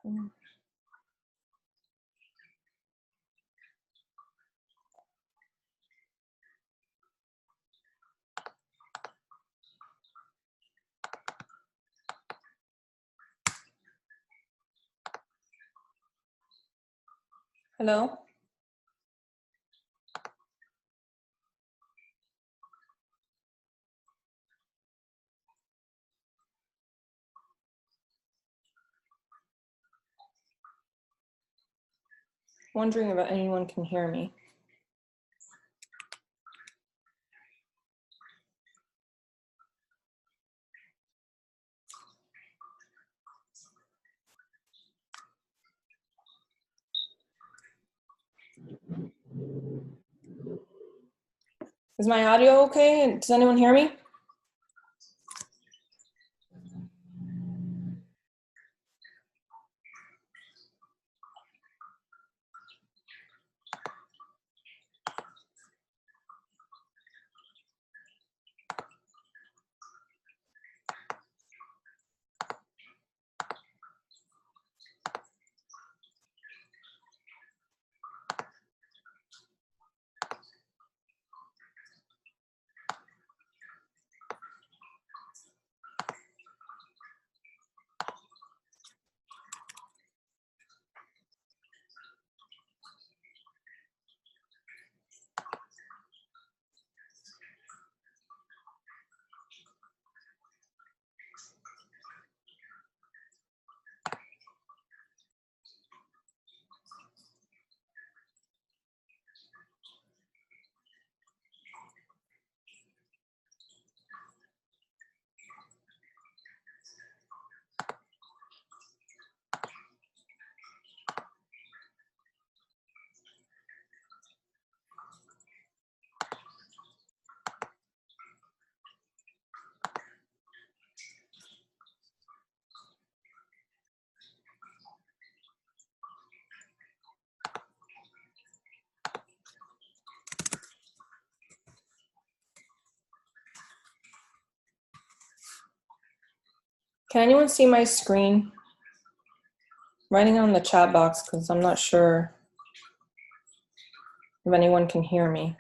Hello? Wondering if anyone can hear me. Is my audio okay? Does anyone hear me? Can anyone see my screen? Writing on the chat box because I'm not sure if anyone can hear me.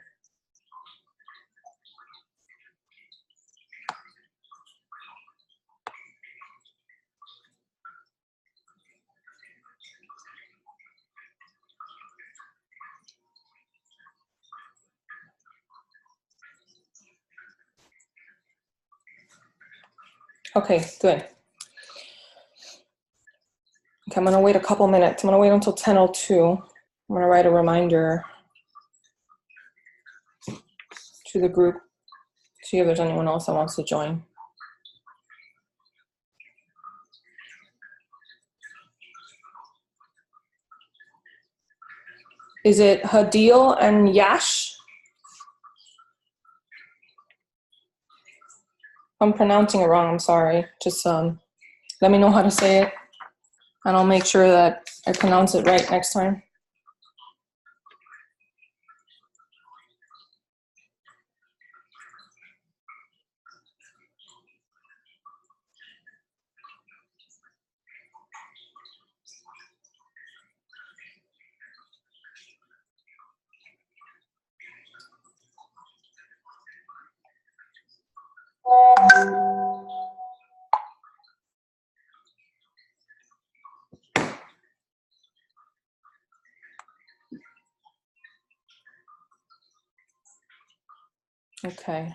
Okay, good. Okay, I'm gonna wait a couple minutes. I'm gonna wait until 10:02. I'm gonna write a reminder to the group, see if there's anyone else that wants to join. Is it Hadil and Yash? I'm pronouncing it wrong, I'm sorry. Just let me know how to say it and I'll make sure that I pronounce it right next time. Okay.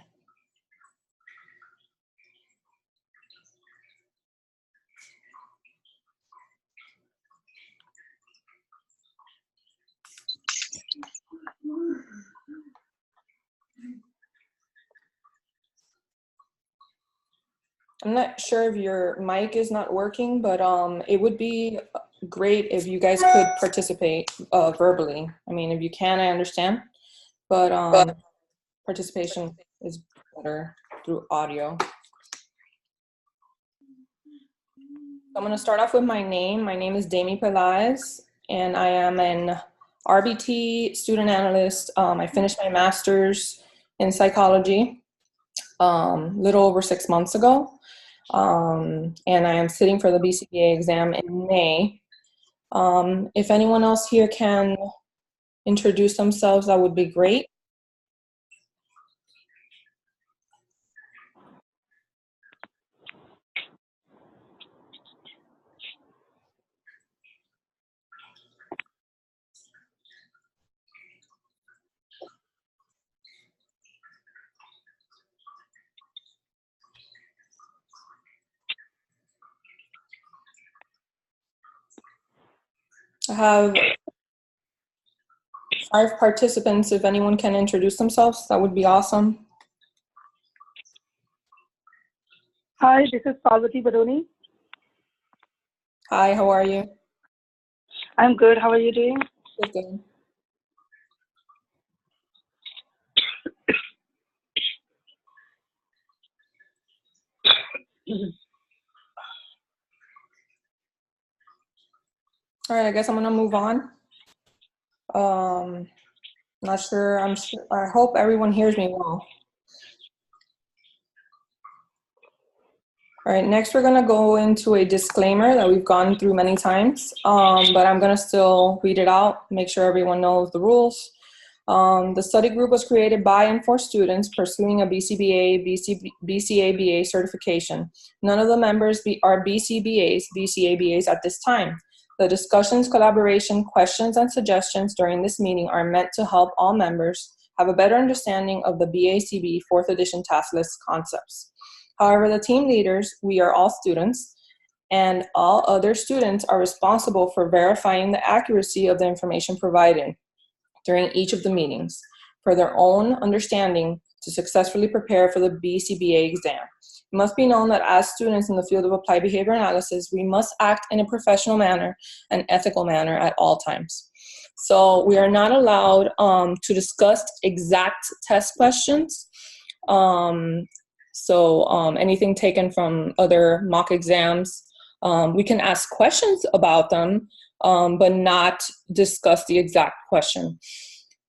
I'm not sure if your mic is not working, but it would be great if you guys could participate verbally. I mean, if you can, I understand, but participation is better through audio. I'm going to start off with my name. My name is Daymi, and I am an RBT student analyst. I finished my master's in psychology little over 6 months ago. And I am sitting for the BCBA exam in May. If anyone else here can introduce themselves, that would be great. I have 5 participants. If anyone can introduce themselves, that would be awesome. Hi, this is Parvati Badoni. Hi, how are you? I'm good. How are you doing? Good, good. All right, I guess I'm gonna move on. Not sure. I hope everyone hears me well. All right, next we're gonna go into a disclaimer that we've gone through many times, but I'm gonna still read it out, make sure everyone knows the rules. The study group was created by and for students pursuing a BCBA, BCABA certification. None of the members are BCBAs, BCABAs at this time. The discussions, collaboration, questions, and suggestions during this meeting are meant to help all members have a better understanding of the BACB 4th edition task list concepts. However, the team leaders, we are all students, and all other students are responsible for verifying the accuracy of the information provided during each of the meetings for their own understanding to successfully prepare for the BCBA exam. It must be known that as students in the field of applied behavior analysis, we must act in a professional manner and ethical manner at all times. So we are not allowed to discuss exact test questions. Anything taken from other mock exams, we can ask questions about them, but not discuss the exact question.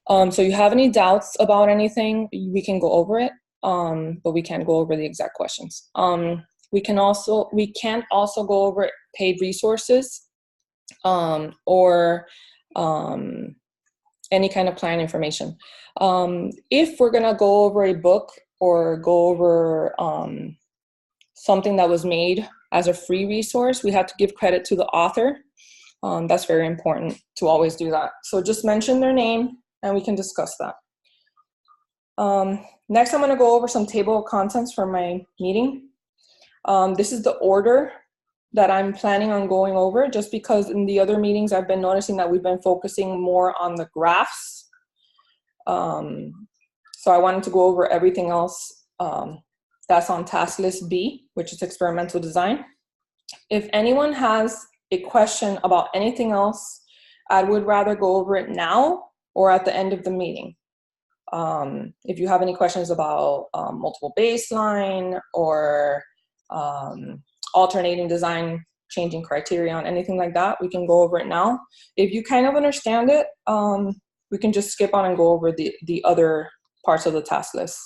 So you have any doubts about anything, we can go over it, but we can't go over the exact questions. We can't also go over paid resources or any kind of client information. If we're gonna go over a book or go over something that was made as a free resource, we have to give credit to the author. That's very important to always do that. So just mention their name and we can discuss that. Next, I'm gonna go over some table of contents for my meeting. This is the order that I'm planning on going over, just because in the other meetings I've been noticing that we've been focusing more on the graphs. So I wanted to go over everything else that's on task list B, which is experimental design. If anyone has a question about anything else, I would rather go over it now or at the end of the meeting. If you have any questions about multiple baseline or alternating design, changing criterion, anything like that, we can go over it now. If you kind of understand it, we can just skip on and go over the other parts of the task list.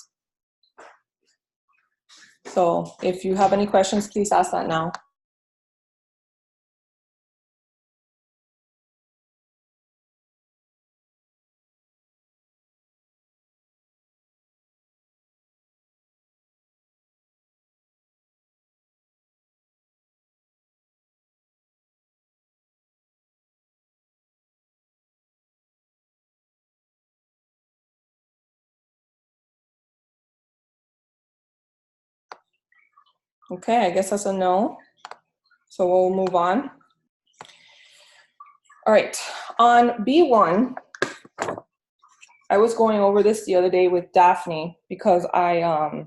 So if you have any questions, please ask that now. Okay, I guess that's a no. So we'll move on. All right, on B1, I was going over this the other day with Daphne because I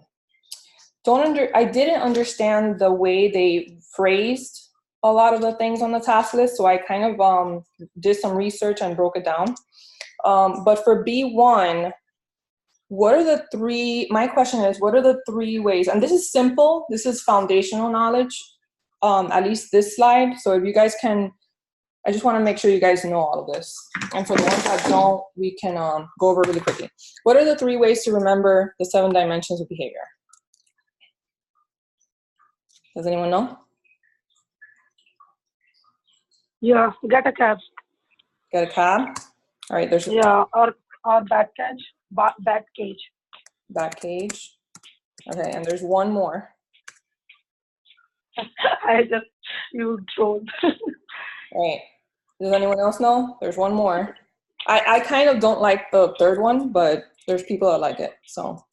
didn't understand the way they phrased a lot of the things on the task list, so I kind of did some research and broke it down. But for B1, my question is, what are the 3 ways, and this is simple, this is foundational knowledge, at least this slide, so if you guys can, I just want to make sure you guys know all of this. And for the ones that don't, we can go over really quickly. What are the 3 ways to remember the 7 dimensions of behavior? Does anyone know? Yeah, get a cab. Get a cab. All right, there's a Yeah, or bat cage. Bat cage. back cage. Okay, and there's one more. I just you trolled. All right. Does anyone else know? There's one more. I kind of don't like the third one, but there's people that like it. So,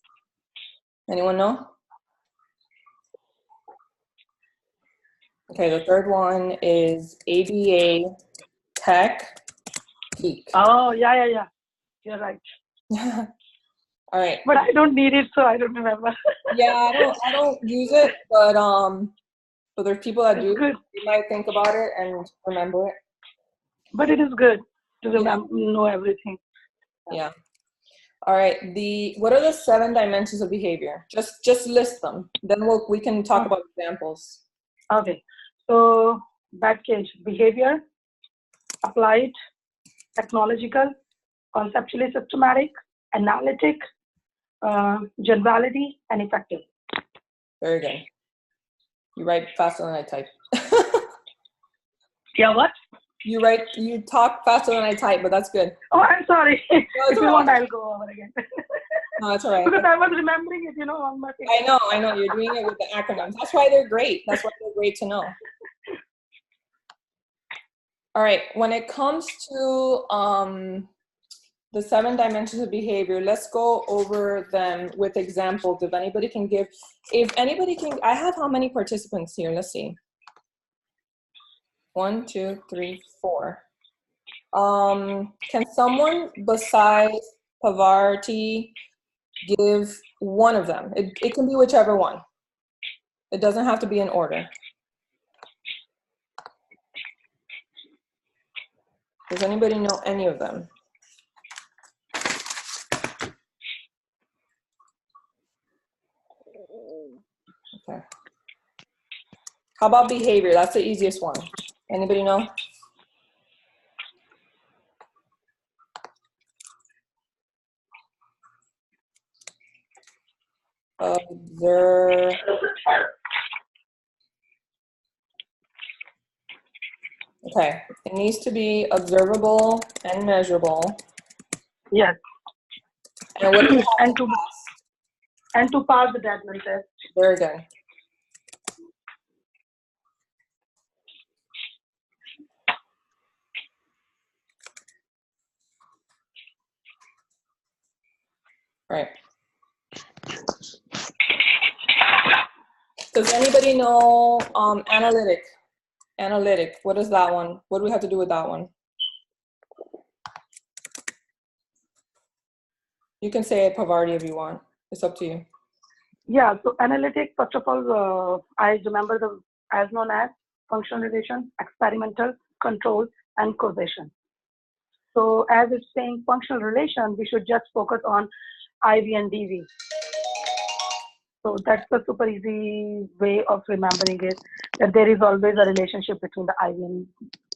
anyone know? Okay, the third one is ABA Tech Geek. Oh yeah. You're right. All right. But I don't need it, so I don't remember. Yeah, I don't use it, but there's people that do. Good, You might think about it and remember it. but it is good to remember, know everything. Yeah. All right. What are the 7 dimensions of behavior? Just list them. Then we can talk about examples. Okay. So bat cage: behavior, applied, technological, conceptually systematic, analytic, generality, and effective. Very good. You write faster than I type. Yeah, what? You talk faster than I type, but that's good. Oh, I'm sorry. No, If you want, I'll go over again. No, that's all right. Because I was remembering it, on my finger. I know. You're doing it with the acronyms. That's why they're great. That's why they're great to know. All right. When it comes to the 7 dimensions of behavior, let's go over them with examples. If anybody can, I have how many participants here? Let's see. 1, 2, 3, 4. Can someone besides Pavarti give one of them? It can be whichever one. It doesn't have to be in order. Does anybody know any of them? Okay. How about behavior? That's the easiest one. Anybody know? Observe. Okay. It needs to be observable and measurable. Yes. And what and to pass the judgment test. Very good. Right. Does anybody know analytic? Analytic. What is that one? What do we have to do with that one? You can say it, Pavarti, if you want. It's up to you. Yeah, so analytic, first of all, I remember as known as functional relation, experimental, control, and causation. So as it's saying functional relation, we should just focus on IV and DV. So that's a super easy way of remembering it, that there is always a relationship between the IV and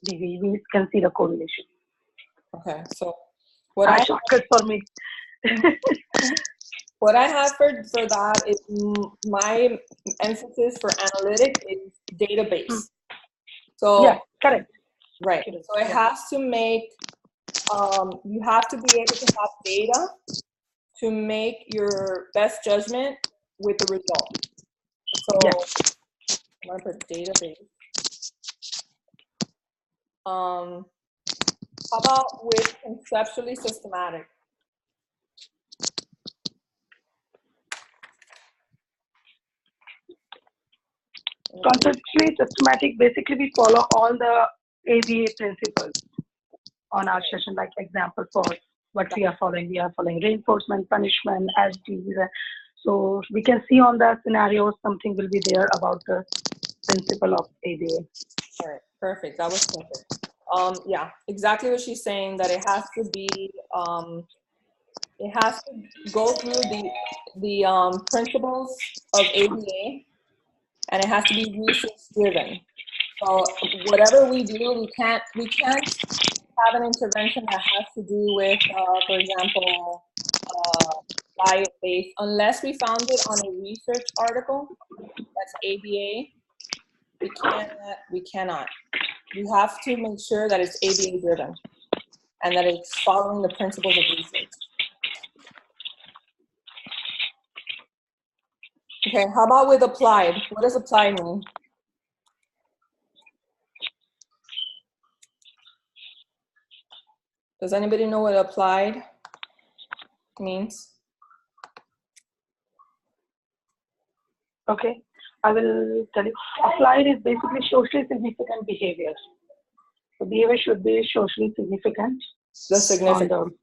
DV. We can see the correlation. Okay, so what I shortcut for me. What I have for that is my emphasis for analytic is database. So yeah, correct. Right. So it has to make you have to be able to have data to make your best judgment with the result. So I'm gonna put database. How about with conceptually systematic? Conceptually systematic, basically we follow all the ABA principles on our session, like example for what we are following. We are following reinforcement, punishment, SD. So we can see on the scenario something will be there about the principle of ABA. All right, perfect. That was perfect. Yeah, exactly what she's saying, that it has to be it has to go through the principles of ABA, and it has to be research driven. So whatever we do, we can't have an intervention that has to do with, for example, diet based, unless we found it on a research article that's ABA. We cannot. we have to make sure that it's ABA driven and that it's following the principles of research. Okay, how about with applied? What does applied mean? Does anybody know what applied means? Okay, I will tell you. Applied is basically socially significant behaviors. So behavior should be socially significant. The significant.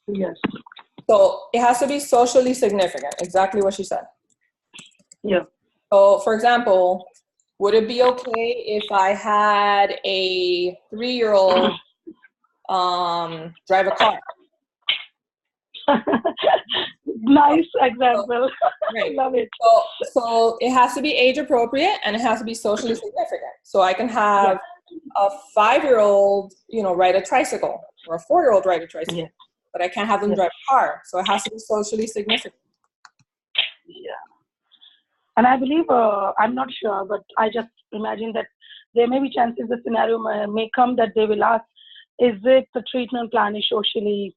Yes. So it has to be socially significant, exactly what she said. Yeah. So for example, would it be okay if I had a 3-year-old drive a car? Nice example. Right. Love it. So it has to be age appropriate and it has to be socially significant. So I can have a 5-year-old, ride a tricycle, or a 4-year-old ride a tricycle, but I can't have them drive a car. So it has to be socially significant. Yeah. And I believe, I'm not sure, but I just imagine that there may be chances the scenario may come that they will ask, is it the treatment plan is socially,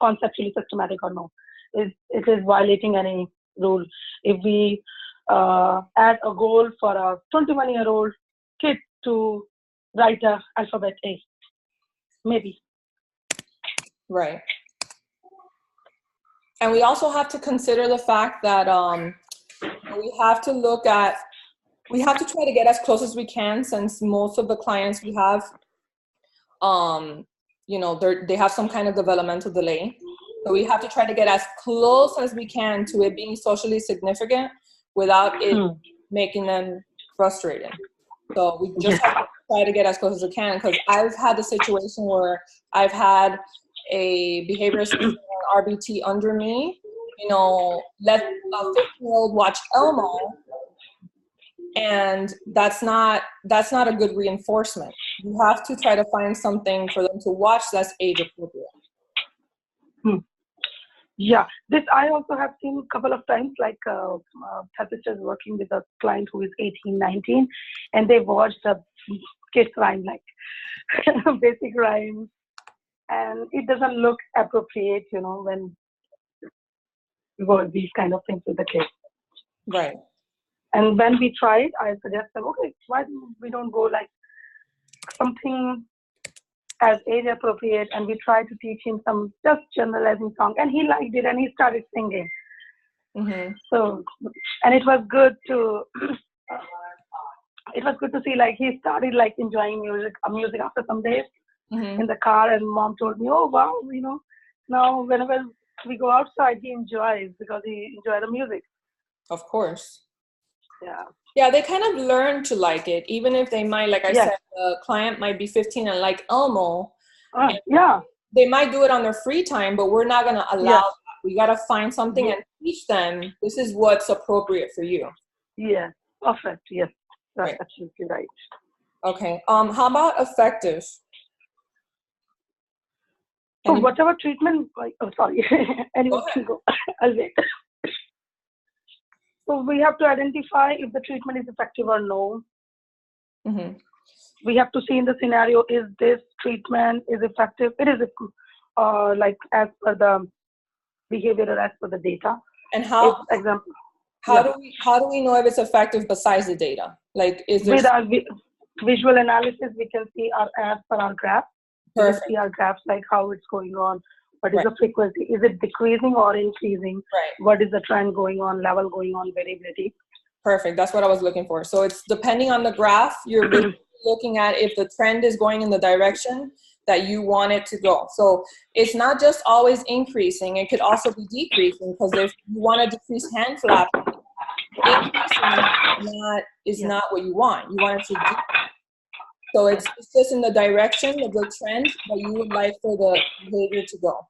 conceptually systematic or no? Is it is violating any rule? If we add a goal for a 21-year-old kid to write a alphabet A, maybe. Right. And we also have to consider the fact that we have to try to get as close as we can, since most of the clients we have, they have some kind of developmental delay. So we have to try to get as close as we can to it being socially significant without it making them frustrated. So we just have to try to get as close as we can, because I've had the situation where I've had a behavior assistant or RBT under me, let a 15-year-old watch Elmo, and that's not a good reinforcement. You have to try to find something for them to watch that's age appropriate. Yeah, this I also have seen a couple of times, like therapist is working with a client who is 18, 19, and they watched a kids rhyme, like basic rhymes, and it doesn't look appropriate, when we work these kind of things with the kids. Right. And when we tried, I suggest them, okay, why we don't go like something as age appropriate, and we try to teach him some just generalizing song, and he liked it and he started singing. So, and it was good to see, like, he started like enjoying music after some days in the car, and mom told me, oh wow, now whenever we go outside he enjoys, because he enjoys the music. Of course. Yeah, they kind of learn to like it, even if they might, like I said, the client might be 15 and like Elmo. They might do it on their free time, but we're not going to allow that. We got to find something and teach them, this is what's appropriate for you. Yeah, perfect. Yes, that's absolutely right. Okay. How about effective? So whatever treatment, sorry, anyone can go. I'll wait. So we have to identify if the treatment is effective or no. We have to see in the scenario, is this treatment is effective? It is like as per the behavior or as per the data. And how do we know if it's effective besides the data? Like, is there... With our visual analysis, we can see as per our graph. Perfect. We see our graphs, like how it's going on. What is the frequency? Is it decreasing or increasing? What is the trend going on, level going on, variability? Perfect. That's what I was looking for. So it's depending on the graph, you're looking at if the trend is going in the direction that you want it to go. So it's not just always increasing. It could also be decreasing, because if you want to decrease hand flapping, increasing is not what you want. You want it to decrease. So it's just in the direction of the trend that you would like for the behavior to go.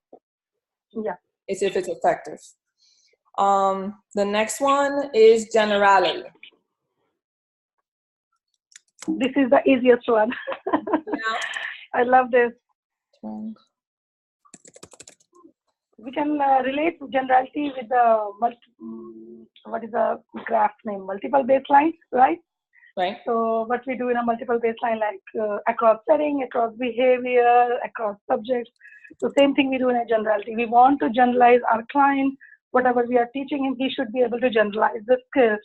Yeah. It's if it's effective. The next one is generality. This is the easiest one. I love this. We can relate generality with the, what is the graph name? Multiple baselines, right? Right. So what we do in a multiple baseline, like across setting, across behavior, across subjects. So same thing we do in a generality. We want to generalize our client. Whatever we are teaching him, he should be able to generalize the skills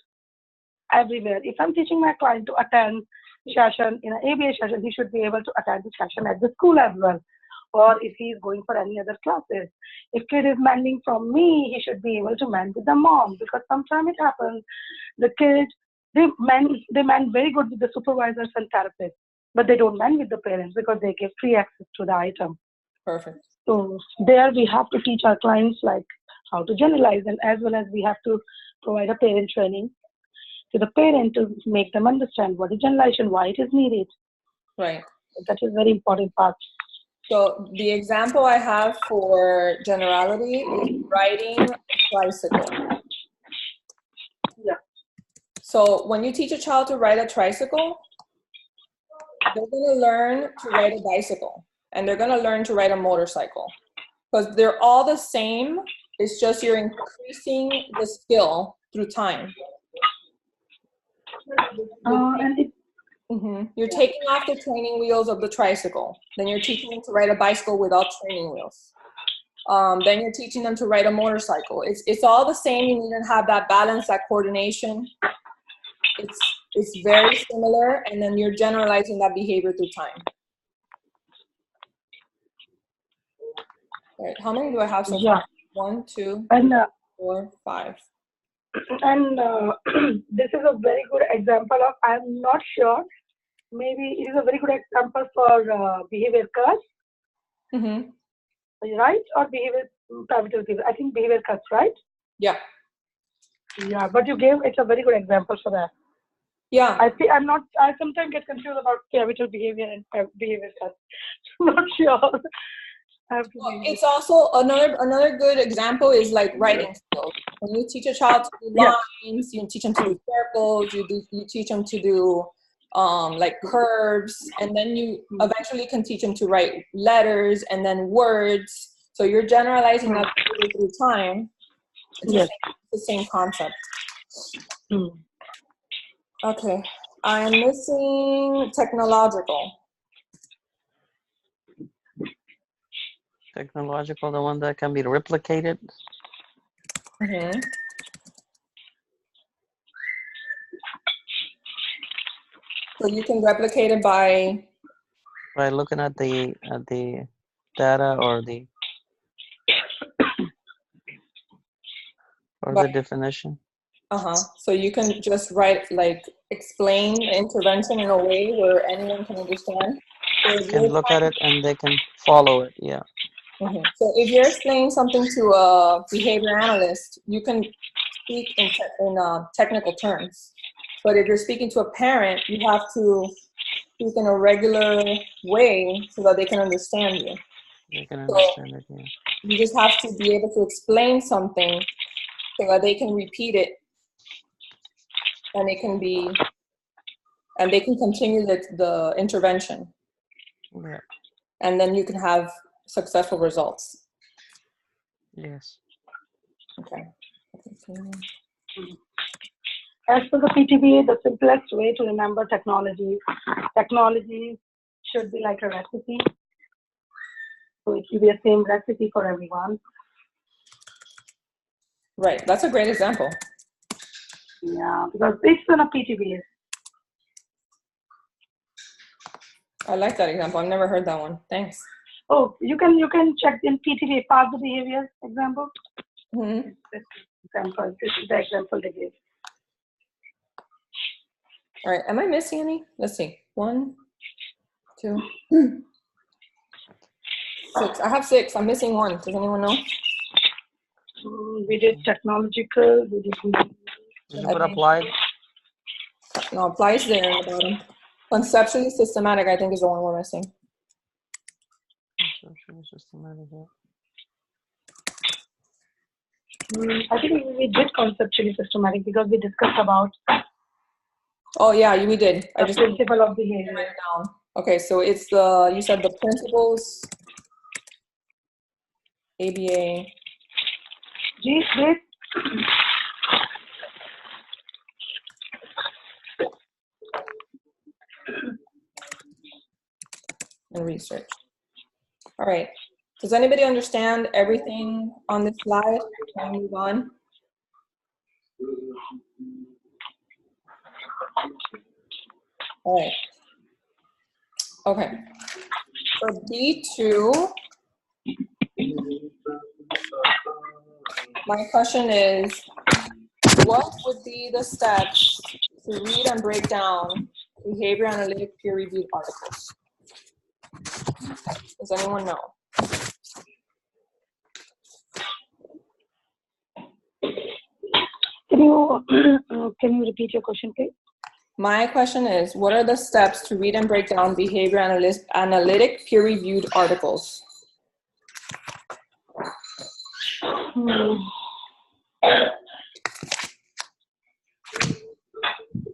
everywhere. If I'm teaching my client to attend session in an ABA session, he should be able to attend the session at the school as well. Or if he is going for any other classes. If kid is mending from me, he should be able to mend with the mom, because sometimes it happens, the kid, they mend very good with the supervisors and therapists, but they don't mend with the parents because they give free access to the item. Perfect. So there we have to teach our clients like how to generalize, and as well as we have to provide a parent training to the parent to make them understand what is generalization, why it is needed. Right. That is very important part. So the example I have for generality is riding a tricycle. Yeah. So when you teach a child to ride a tricycle, they're going to learn to ride a bicycle, and they're going to learn to ride a motorcycle, because they're all the same. It's just you're increasing the skill through time. You're taking off the training wheels of the tricycle. Then you're teaching them to ride a bicycle without training wheels. Then you're teaching them to ride a motorcycle. It's all the same. You need to have that balance, that coordination. It's very similar, and then you're generalizing that behavior through time. All right, how many do I have so far? 1, 2, 3, 4, 5. And this is a very good example of, I'm not sure, maybe it is a very good example for behavior cuts, right? Or behavior pivotal behavior. I think behavior cuts, right? Yeah. Yeah, but you gave, it's a very good example for that. Yeah. I sometimes get confused about pivotal behavior and behavior cuts. I'm not sure. It's also another good example is like writing skills. When you teach a child to do lines, you teach them to do circles, you teach them to do like curves, and then you eventually can teach them to write letters and then words. So you're generalizing that through time. It's the same concept. Okay, I'm missing technological. Technological, the one that can be replicated. So you can replicate it by looking at the data or the the definition. So you can just write, like, explain the intervention in a way where anyone can understand. So they can look at it and they can follow it. Yeah. So if you're explaining something to a behavior analyst, you can speak in technical terms. But if you're speaking to a parent, you have to speak in a regular way so that they can understand you. They can understand it, yeah. You just have to be able to explain something so that they can repeat it, and they can continue the intervention. Yeah. And then you can have successful results. Yes. Okay. As for the PTBA, the simplest way to remember technology should be like a recipe. So it should be the same recipe for everyone. Right. That's a great example. Yeah, because it's in a PTBA. I like that example. I've never heard that one. Thanks. Oh, you can check in PTBA, past the behavior example. This is the example they gave. All right. Am I missing any? Let's see. 1, 2, 6. I have 6. I'm missing 1. Does anyone know? We did technological. We did. Did you put applied? No, applies there in the bottom. Conceptually systematic, I think, is the one we're missing. Conceptually systematic. I think we did conceptually systematic because we discussed about. Oh yeah, we did. The principle of behavior. Write it down. Okay, so it's you said the principles. ABA. and research. All right. Does anybody understand everything on this slide? Can we move on? All right. Okay. For B2, my question is, what would be the steps to read and break down behavior analytic peer-reviewed articles? Does anyone know? Can you repeat your question, please? My question is, what are the steps to read and break down behavior analytic peer-reviewed articles?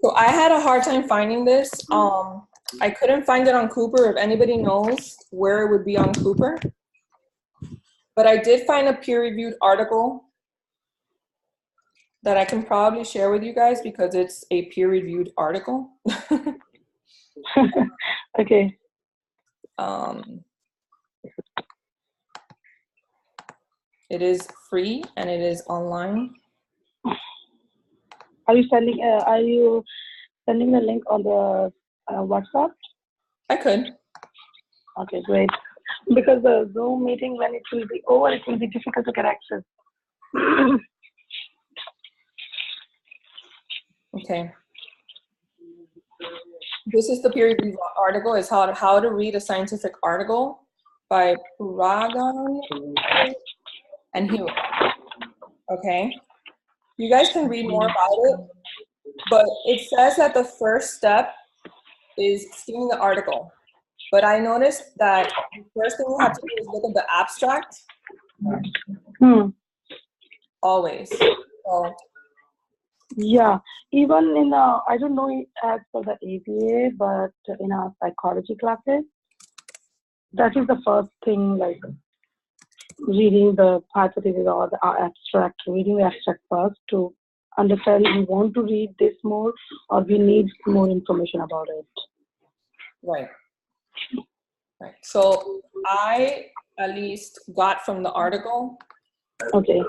So I had a hard time finding this. I couldn't find it on Cooper. If anybody knows where it would be on Cooper. But I did find a peer-reviewed article that I can probably share with you guys because it's a peer-reviewed article. Okay. It is free and it is online. Are you sending the link on the WhatsApp? I could. Okay, great. Because the Zoom meeting, when it will be over, it will be difficult to get access. Okay. This is the peer-reviewed article. It's how to read a scientific article by Pragan and Hewitt. Okay. You guys can read more about it, but it says that the first step is skimming the article. But I noticed that the first thing you have to do is look at the abstract. Always. So, yeah, even in I don't know as for the ABA, but in our psychology classes, that is the first thing, like reading the hypothesis or the abstract, reading the abstract first to understand we want to read this more or we need more information about it. right. Right. So I at least got from the article Okay.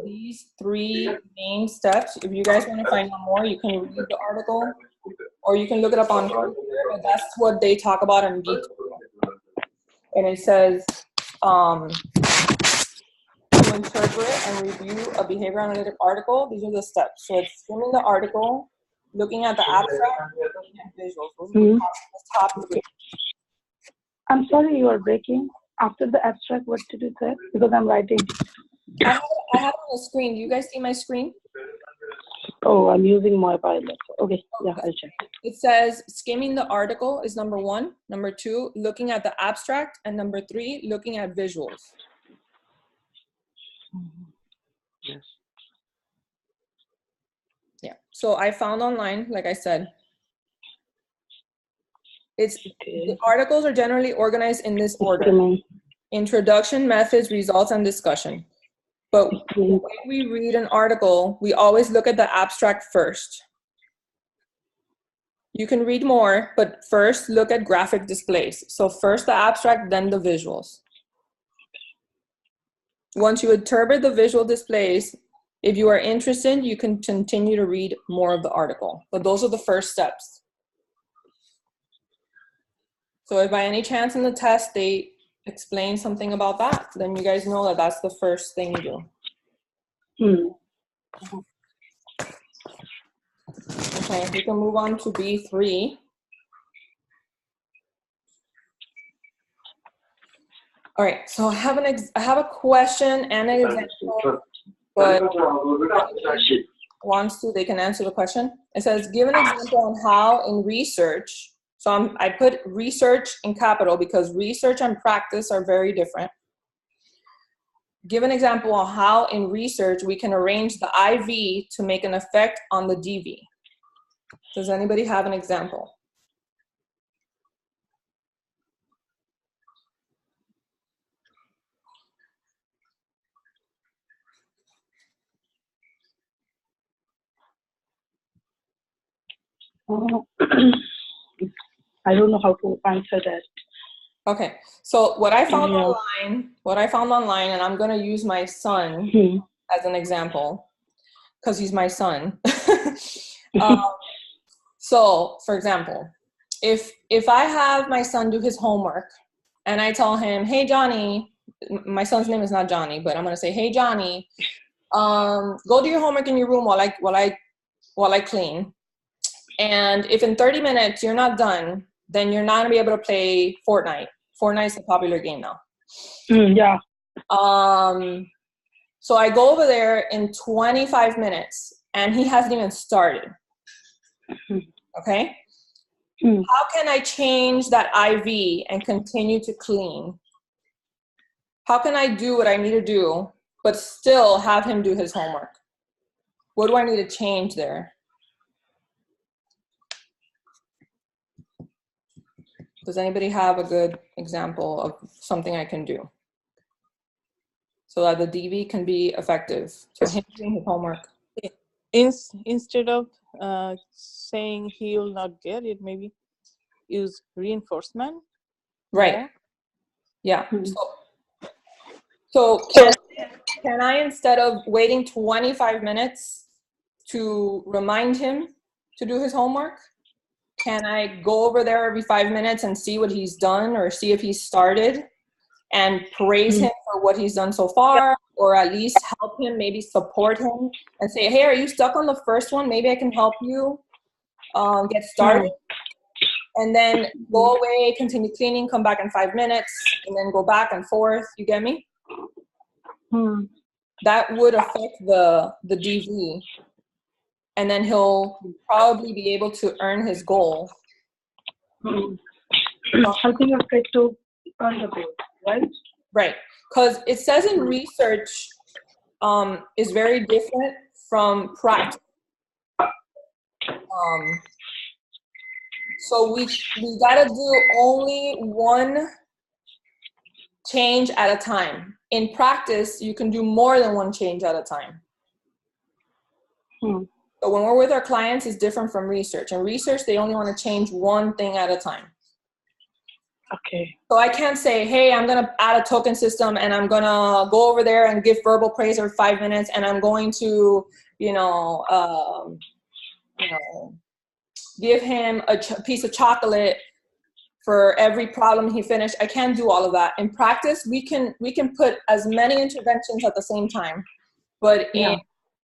these three main steps. If you guys want to find out more, you can read the article or you can look it up on Google, but that's what they talk about in B2. And it says to interpret and review a behavior analytic article, these are the steps. So it's skimming the article, looking at the abstract, looking at visuals. Those are the top three. I'm sorry, you are breaking. After the abstract, what did you say? Because I'm writing. I have it on the screen. Do you guys see my screen? Oh, I'm using my pilot. Okay, yeah, I'll check. It says skimming the article is number 1. Number 2, looking at the abstract. And number 3, looking at visuals. Yes. Yeah. So I found online, like I said, the articles are generally organized in this order: introduction, methods, results, and discussion. But when we read an article, we always look at the abstract first. You can read more, but first look at graphic displays. So first the abstract, then the visuals. Once you interpret the visual displays, if you are interested, you can continue to read more of the article. But those are the first steps. So if by any chance in the test they explain something about that, then you guys know that that's the first thing you do. Okay, we can move on to B3. All right, so I have a question and an example, but wants to, they can answer the question. It says, give an example on how in research, so I put research in capital because research and practice are very different. Give an example on how in research we can arrange the IV to make an effect on the DV. Does anybody have an example? I don't know how to answer that. Okay. So what I found Yeah. online, and I'm gonna use my son as an example because he's my son. So, for example, if I have my son do his homework and I tell him, "Hey Johnny," my son's name is not Johnny, but I'm gonna say, "Hey Johnny, go do your homework in your room while I clean." And if in 30 minutes you're not done, then you're not gonna be able to play Fortnite. Fortnite's a popular game now. Yeah. So I go over there in 25 minutes and he hasn't even started. Okay? How can I change that IV and continue to clean? How can I do what I need to do, but still have him do his homework? What do I need to change there? Does anybody have a good example of something I can do so that the DV can be effective? So him doing his homework. Instead of saying he will not get it, maybe use reinforcement. Right. Yeah. So can I, instead of waiting 25 minutes to remind him to do his homework, can I go over there every 5 minutes and see what he's done or see if he's started and praise him for what he's done so far, or at least help him, maybe support him and say, "Hey, are you stuck on the first one? Maybe I can help you get started." And then go away, continue cleaning, come back in 5 minutes, and then go back and forth. You get me? That would affect the DV, and then he'll probably be able to earn his goal. Helping your kid to earn the goal, right? Right, because it says in research is very different from practice. So we gotta do only one change at a time. In practice, you can do more than one change at a time. So when we're with our clients, it's different from research. In research, they only want to change one thing at a time. Okay. So I can't say, "Hey, I'm gonna add a token system and I'm gonna go over there and give verbal praise every 5 minutes and I'm going to, give him a piece of chocolate for every problem he finished." I can't do all of that. In practice, we can put as many interventions at the same time, but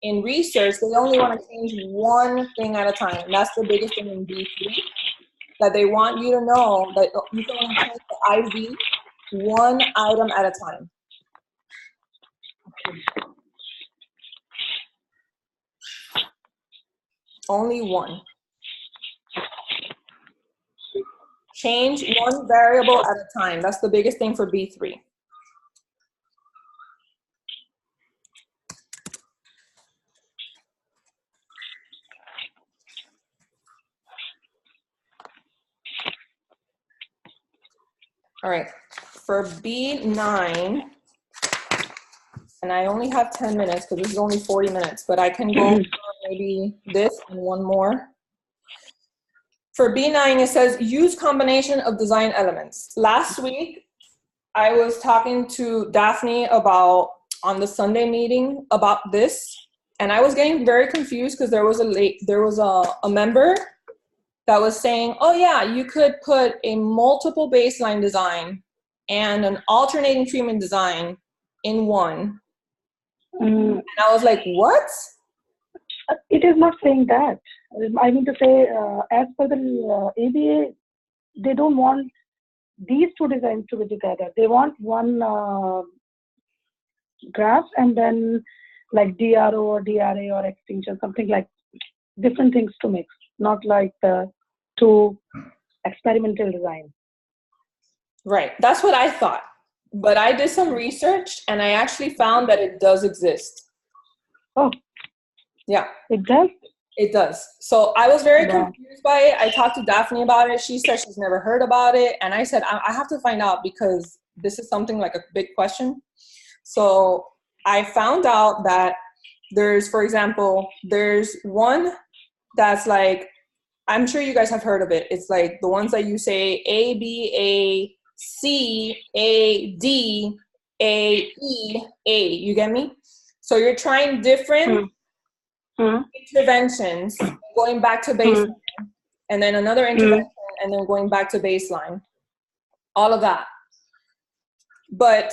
in research, they only want to change one thing at a time. And that's the biggest thing in B3, that they want you to know that you can only change the IV one item at a time. Only one. Change one variable at a time. That's the biggest thing for B3. All right, for B9, and I only have 10 minutes because this is only 40 minutes, but I can go for maybe this and one more. For B9, it says use combination of design elements. Last week, I was talking to Daphne about, on the Sunday meeting, about this, and I was getting very confused because there was a member that was saying, "Oh yeah, you could put a multiple baseline design and an alternating treatment design in one." And I was like, "What?" It is not saying that. I mean to say, as per the ABA, they don't want these two designs to be together. They want one graph and then like DRO or DRA or extinction, something like different things to mix, not like the two experimental design. Right, that's what I thought. But I did some research and I actually found that it does exist. Oh. Yeah. It does? It does. So I was very confused by it. I talked to Daphne about it. She said she's never heard about it. And I said, I have to find out because this is something like a big question. So I found out that there's, for example, there's one that's like, I'm sure you guys have heard of it. It's like the ones that you say A, B, A, C, A, D, A, E, A. You get me? So you're trying different interventions, going back to baseline, and then another intervention, and then going back to baseline. All of that. But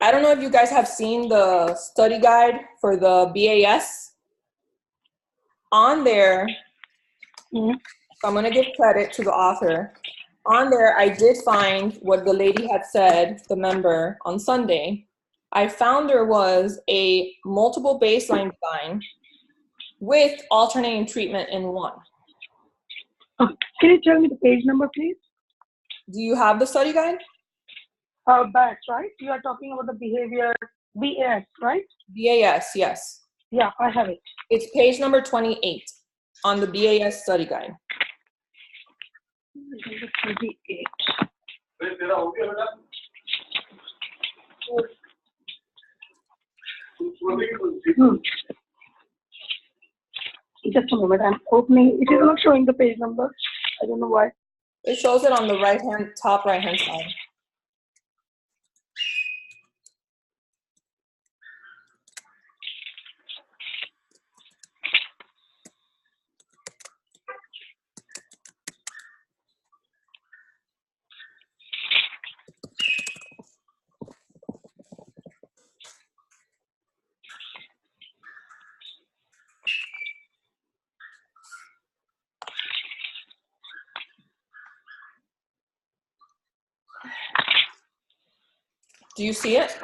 I don't know if you guys have seen the study guide for the BAS. On there, so I'm going to give credit to the author. On there, I did find what the lady had said, the member, on Sunday. I found there was a multiple baseline design with alternating treatment in one. Can you tell me the page number, please? Do you have the study guide? BAS, right? You are talking about the behavior, BAS, right? BAS, yes. Yeah, I have it. It's page number 28 on the BAS study guide. Number 28. Just a moment, I'm opening. It is not showing the page number. I don't know why. It shows it on the top right hand side. Do you see it?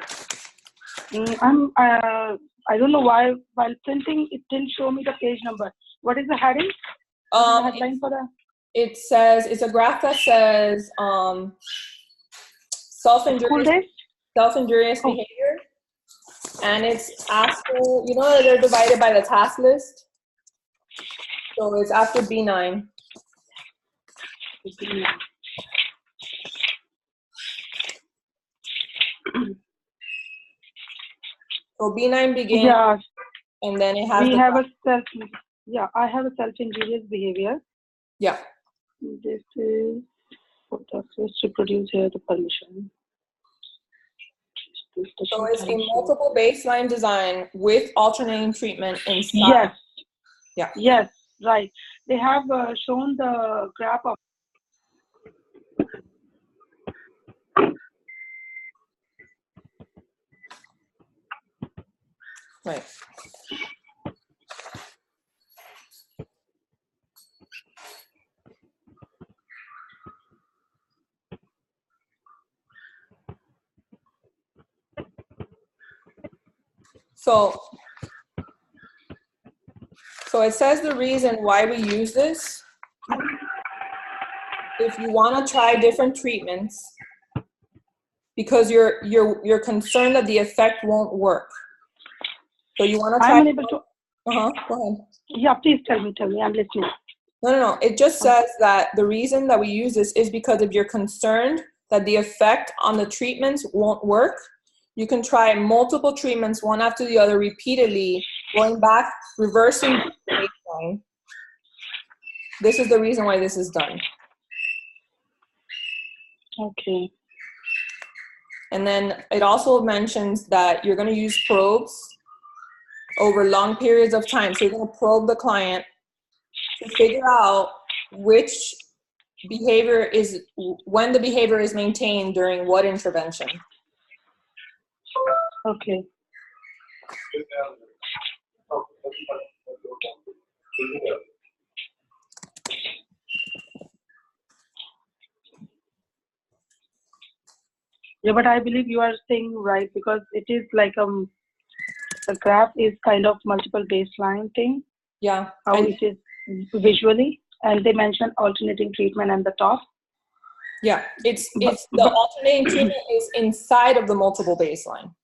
I don't know why while printing it didn't show me the page number. What is the heading? The headline for the? It says, it's a graph that says self-injurious behavior. And it's after, you know, they're divided by the task list. So it's after B9. So B9 begins, yeah, and then it has. We have a self. Yeah, I have a self-injurious behavior. Yeah. This is what to produce here the permission. So it's a multiple baseline design with alternating treatment inside. Yes. Yeah. Yes, right. They have shown the graph of. Right. So it says the reason why we use this. If you want to try different treatments, because you're concerned that the effect won't work. So you want to try. I'm unable to. Go ahead. Yeah, please tell me. I'm listening. No. It just says that the reason that we use this is because if you're concerned that the effect on the treatments won't work, you can try multiple treatments, one after the other, repeatedly, going back, reversing the baseline. This is the reason why this is done. Okay. And then it also mentions that you're going to use probes over long periods of time. So you're going to probe the client to figure out which behavior is, when the behavior is maintained during what intervention. Okay. Yeah, but I believe you are saying right, because it is like the graph is kind of multiple baseline thing. Yeah. How it is visually, and they mention alternating treatment at the top. Yeah, it's the alternating treatment is inside of the multiple baseline.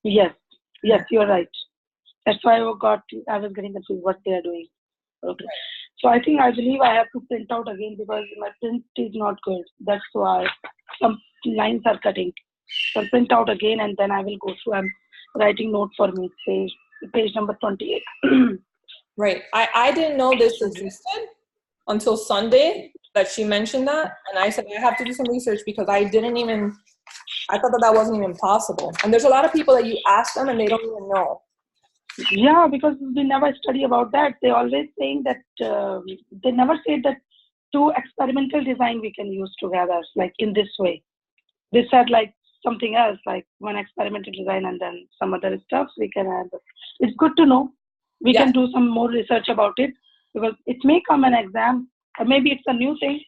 Yes, you're right. That's why I was getting confused what they are doing. Okay. So I believe I have to print out again because my print is not good. That's why some lines are cutting. So I'll print out again and then I will go through. I'm writing note for me, page number 28. Right. I didn't know this existed until Sunday. that she mentioned that, and I said I have to do some research because I thought that wasn't even possible. And there's a lot of people that you ask them and they don't even know. Yeah, because we never study about that. They always saying that they never say that two experimental design we can use together, like in this way. They said like something else, like one experimental design and then some other stuff we can add. It's good to know. We can do some more research about it because it may come an exam, or maybe it's a new thing.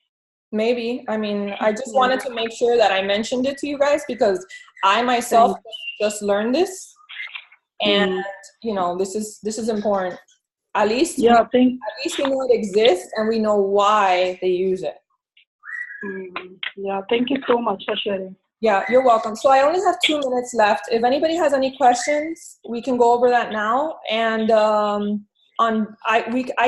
Maybe. I mean, I just wanted to make sure that I mentioned it to you guys because I myself just learned this. And this is important. At least we know it exists and we know why they use it. Yeah, thank you so much for sharing. Yeah, you're welcome. So I only have 2 minutes left. If anybody has any questions, we can go over that now. And I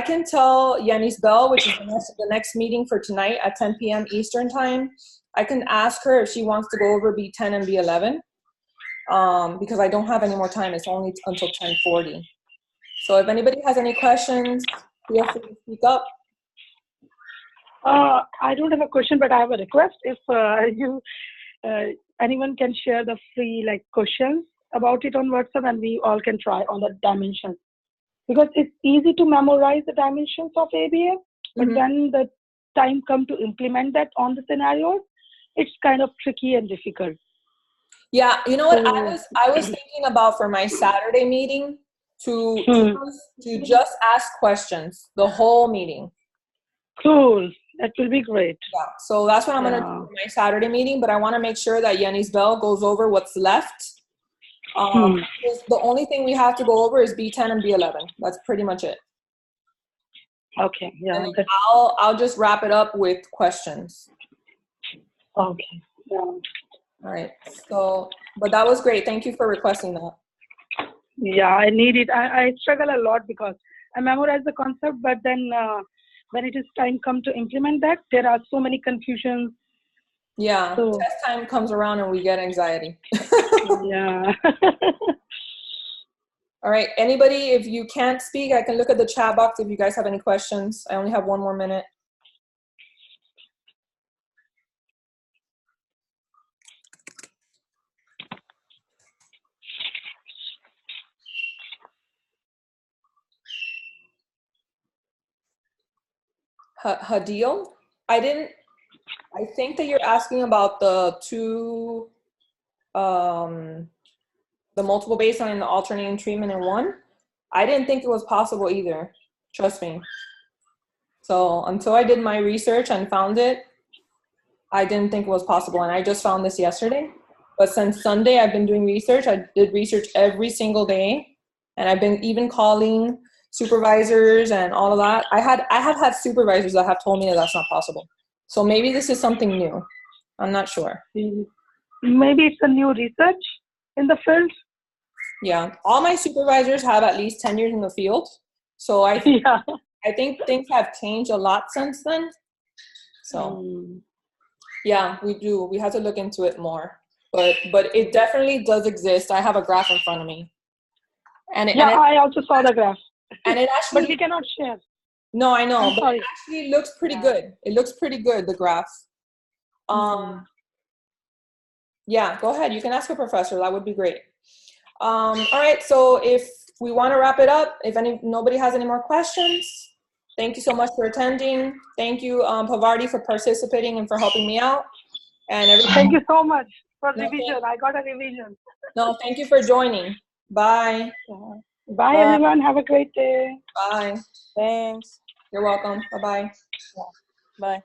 can tell Yanis Bell, which is the next meeting for tonight at 10 p.m. Eastern time. I can ask her if she wants to go over B10 and B11. Because I don't have any more time. It's only until 10:40. So if anybody has any questions, feel free to speak up. I don't have a question, but I have a request. If anyone can share the free questions about it on WhatsApp, and we all can try on the dimensions. Because it's easy to memorize the dimensions of ABA, but when the time comes to implement that on the scenarios, it's kind of tricky and difficult. Yeah, you know what? I was thinking about for my Saturday meeting to just ask questions the whole meeting. Cool. That will be great. Yeah, so that's what I'm gonna do for my Saturday meeting. But I want to make sure that Yanis Bell goes over what's left. The only thing we have to go over is B10 and B11. That's pretty much it. Okay. Yeah. And I'll just wrap it up with questions. Okay. Yeah. All right. So, but that was great. Thank you for requesting that. Yeah, I need it. I struggle a lot because I memorize the concept, but then when it is time come to implement that, there are so many confusions. Yeah, test time comes around and we get anxiety. Yeah. All right. Anybody, if you can't speak, I can look at the chat box if you guys have any questions. I only have 1 more minute. Hadil, I think that you're asking about the two, the multiple baseline and the alternating treatment in one. I didn't think it was possible either. Trust me. So until I did my research and found it, I didn't think it was possible. And I just found this yesterday. But since Sunday, I've been doing research. I did research every single day. And I've been even calling supervisors and all of that. I have had supervisors that have told me that that's not possible. So maybe this is something new. I'm not sure. Maybe it's a new research in the field. Yeah, all my supervisors have at least 10 years in the field. So I think things have changed a lot since then. So yeah, we do. We have to look into it more. But it definitely does exist. I have a graph in front of me. I also saw the graph. And it actually, but we cannot share. No, I know, but it actually looks pretty good. It looks pretty good, the graph. Yeah, go ahead. You can ask a professor. That would be great. All right, so if we want to wrap it up, if nobody has any more questions, thank you so much for attending. Thank you, Pavardi, for participating and for helping me out. And thank you so much for revision. I got a revision. No, thank you for joining. Bye. Bye, everyone. Have a great day. Bye. Thanks. You're welcome. Bye-bye. Bye.